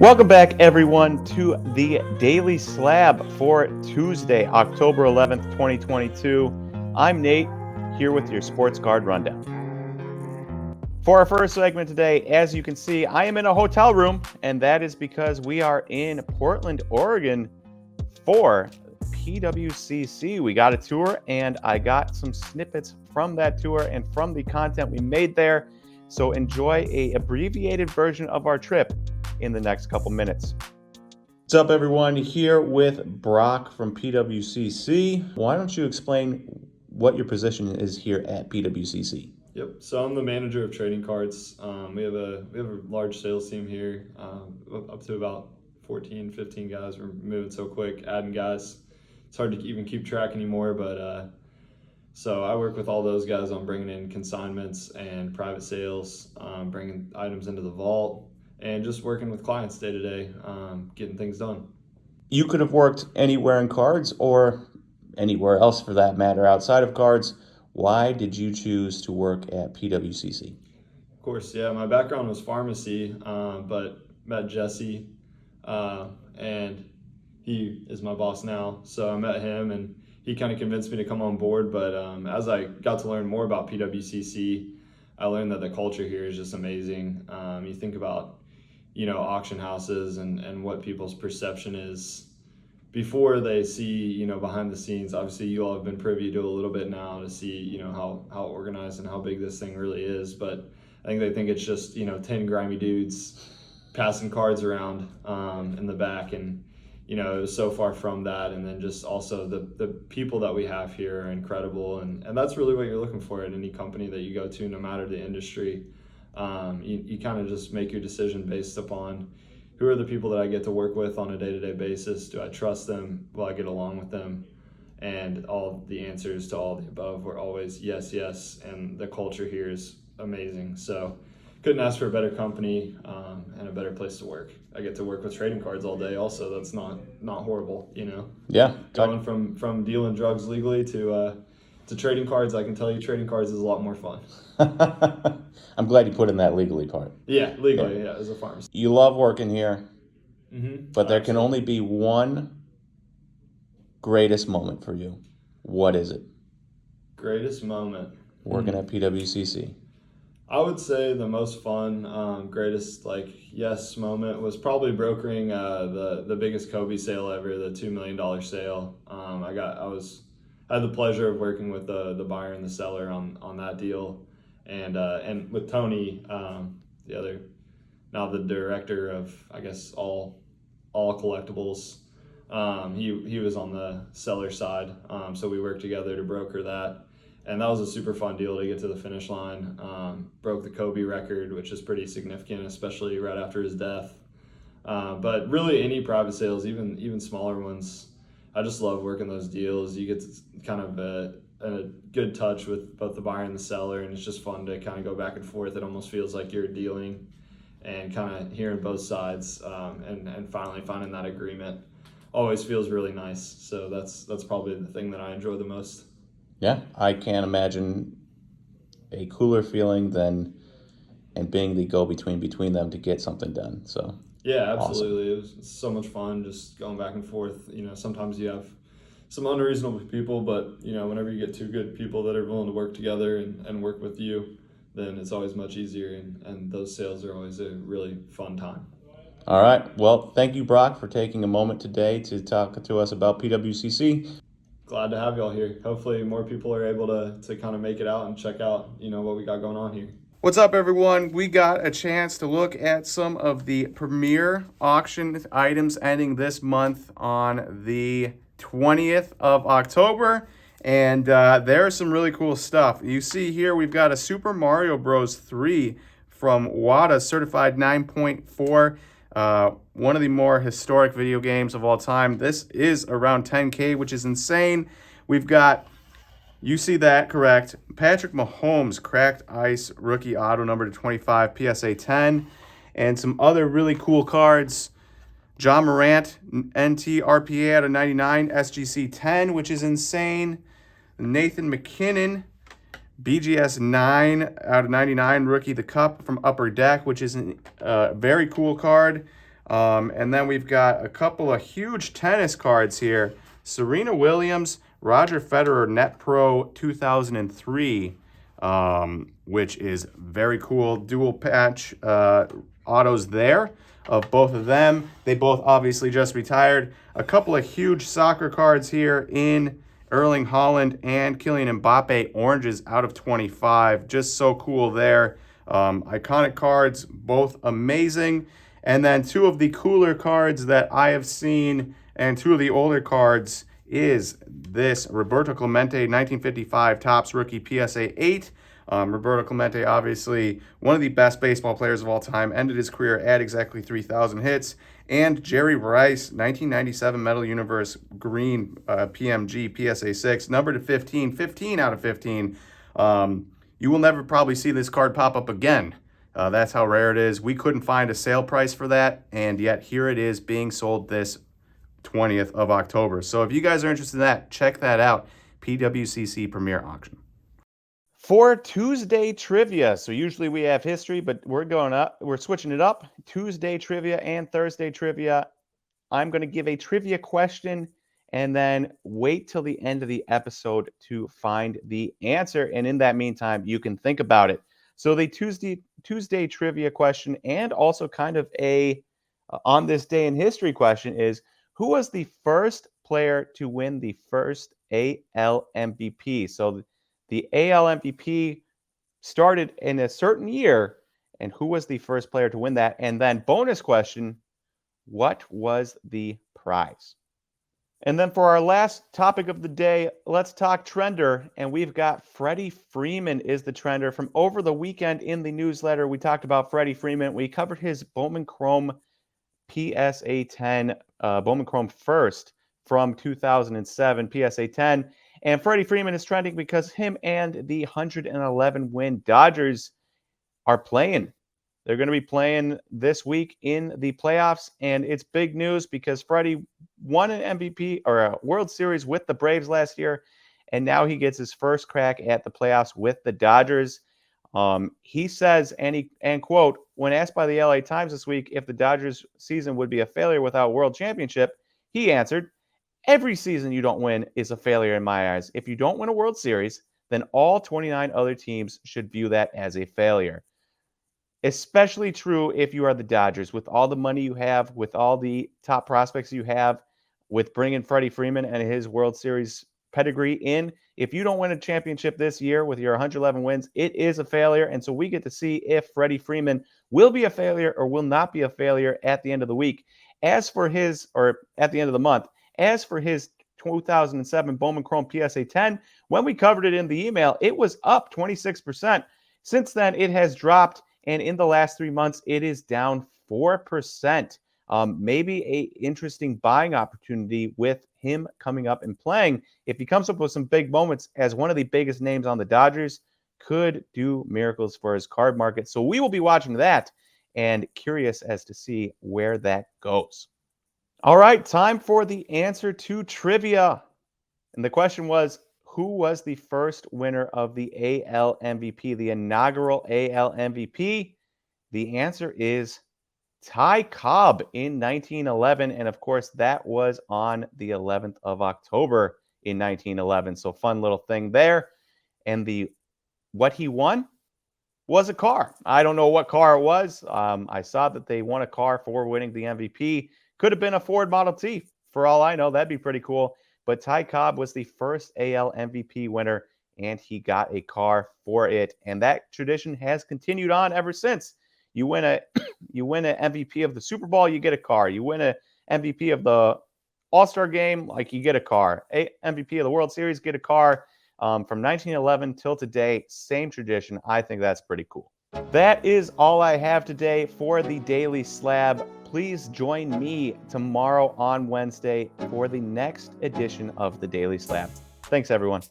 Welcome back, everyone, to the Daily Slab for Tuesday, October 11th, 2022. I'm Nate, here with your Sports Card Rundown. For our first segment today, as you can see, I am in a hotel room, and that is because we are in Portland, Oregon for PWCC. We got a tour, and I got some snippets from that tour and from the content we made there. So enjoy an abbreviated version of our trip in the next couple minutes. What's up, everyone? Here with Brock from PWCC. Why don't you explain what your position is here at PWCC? Yep. So I'm the manager of trading cards. We have a large sales team here, up to about 14, 15 guys. We're moving so quick, adding guys. It's hard to even keep track anymore, but so I work with all those guys on bringing in consignments and private sales, bringing items into the vault, and just working with clients day to day, getting things done. You could have worked anywhere in cards or anywhere else for that matter outside of cards. Why did you choose to work at PWCC? Of course, yeah. My background was pharmacy, but met Jesse, and he is my boss now. So I met him, and he kind of convinced me to come on board. But as I got to learn more about PWCC, I learned that the culture here is just amazing. You think about, auction houses and what people's perception is before they see, behind the scenes. Obviously, you all have been privy to a little bit now to see, how organized and how big this thing really is. But I think they think it's just, 10 grimy dudes passing cards around in the back. And, it was so far from that. And then just also the people that we have here are incredible. And that's really what you're looking for at any company that you go to, no matter the industry. You kind of just make your decision based upon who are the people that I get to work with on a day-to-day basis. Do I trust them? Will I get along with them? And all the answers to all the above were always yes, yes. And the culture here is amazing. So couldn't ask for a better company and a better place to work. I get to work with trading cards all day also. That's not horrible, Yeah. Going from dealing drugs legally to trading cards, I can tell you trading cards is a lot more fun. I'm glad you put in that legally part. Yeah, legally, yeah, as a pharmacist. You love working here, but there can Absolutely. only be one greatest moment for you. What is it? Greatest moment. Working at PWCC. I would say the most fun, greatest yes moment was probably brokering the biggest Kobe sale ever, the $2 million sale. I had the pleasure of working with the buyer and the seller on that deal, and with Tony, now the director of all collectibles. He was on the seller side, so we worked together to broker that. And that was a super fun deal to get to the finish line. Broke the Kobe record, which is pretty significant, especially right after his death. But really, any private sales, even smaller ones, I just love working those deals. You get to kind of a good touch with both the buyer and the seller, and it's just fun to kind of go back and forth. It almost feels like you're dealing and kind of hearing both sides, and finally finding that agreement always feels really nice. So that's probably the thing that I enjoy the most. Yeah, I can't imagine a cooler feeling than being the go-between between them to get something done. So yeah, absolutely. Awesome. It was so much fun just going back and forth. Sometimes you have some unreasonable people, but whenever you get two good people that are willing to work together and work with you, then it's always much easier, and those sales are always a really fun time. All right. Well, thank you, Brock, for taking a moment today to talk to us about PWCC. Glad to have y'all here. Hopefully more people are able to kind of make it out and check out, what we got going on here. What's up, everyone? We got a chance to look at some of the premier auction items ending this month on the 20th of October. And there's some really cool stuff. You see here we've got a Super Mario Bros. 3 from WADA, certified 9.4. One of the more historic video games of all time. This is around $10K, which is insane. We've got, you see that, correct, Patrick Mahomes, cracked ice rookie auto number to 25, PSA 10, and some other really cool cards. John Morant, NT RPA out of 99, SGC 10, which is insane. Nathan McKinnon, BGS 9 out of 99, rookie the Cup from Upper Deck, which is a very cool card. And then we've got a couple of huge tennis cards here. Serena Williams, Roger Federer Net Pro 2003, which is very cool. Dual patch autos there of both of them. They both obviously just retired. A couple of huge soccer cards here in Erling Haaland and Kylian Mbappe, oranges out of 25. Just so cool there. Iconic cards, both amazing. And then two of the cooler cards that I have seen and two of the older cards is this Roberto Clemente 1955 Topps Rookie PSA 8. Roberto Clemente, obviously one of the best baseball players of all time, ended his career at exactly 3,000 hits. And Jerry Rice, 1997 Metal Universe Green PMG PSA 6, numbered to 15, 15 out of 15. You will never probably see this card pop up again. That's how rare it is. We couldn't find a sale price for that, and yet here it is being sold this 20th of October. So if you guys are interested in that, check that out. PWCC Premier Auction. For Tuesday trivia, so usually we have history, but we're switching it up. Tuesday trivia and Thursday trivia. I'm going to give a trivia question and then wait till the end of the episode to find the answer. And in that meantime, you can think about it. So the Tuesday trivia question and also kind of a on this day in history question is, who was the first player to win the first AL MVP? So the AL MVP started in a certain year, and who was the first player to win that? And then bonus question, what was the prize? And then for our last topic of the day, let's talk trender. And we've got Freddie Freeman is the trender. From over the weekend in the newsletter, we talked about Freddie Freeman. We covered his Bowman Chrome PSA 10, Bowman Chrome first from 2007, PSA 10. And Freddie Freeman is trending because him and the 111-win Dodgers are playing. They're going to be playing this week in the playoffs, and it's big news because Freddie won an MVP or a World Series with the Braves last year, and now he gets his first crack at the playoffs with the Dodgers. He says, and quote, when asked by the LA Times this week if the Dodgers season would be a failure without a world championship, he answered, every season you don't win is a failure in my eyes. If you don't win a World Series, then all 29 other teams should view that as a failure. Especially true if you are the Dodgers, with all the money you have, with all the top prospects you have, with bringing Freddie Freeman and his World Series pedigree in. If you don't win a championship this year with your 111 wins, it is a failure. And so we get to see if Freddie Freeman will be a failure or will not be a failure at the end of the week. At the end of the month. As for his 2007 Bowman Chrome PSA 10, when we covered it in the email, it was up 26%. Since then, it has dropped, and in the last 3 months, it is down 4%. Maybe a interesting buying opportunity with him coming up and playing. If he comes up with some big moments as one of the biggest names on the Dodgers, could do miracles for his card market. So we will be watching that and curious as to see where that goes. All right, time for the answer to trivia. And the question was, who was the first winner of the AL MVP, the inaugural AL MVP? The answer is Ty Cobb in 1911. And of course, that was on the 11th of October in 1911. So fun little thing there. And what he won was a car. I don't know what car it was. I saw that they won a car for winning the MVP. Could have been a Ford Model T. For all I know, that'd be pretty cool. But Ty Cobb was the first AL MVP winner, and he got a car for it. And that tradition has continued on ever since. You win an MVP of the Super Bowl, you get a car. You win an MVP of the All-Star game, like you get a car. MVP of the World Series, get a car. From 1911 till today, same tradition. I think that's pretty cool. That is all I have today for the Daily Slab. Please join me tomorrow on Wednesday for the next edition of the Daily Slab. Thanks, everyone.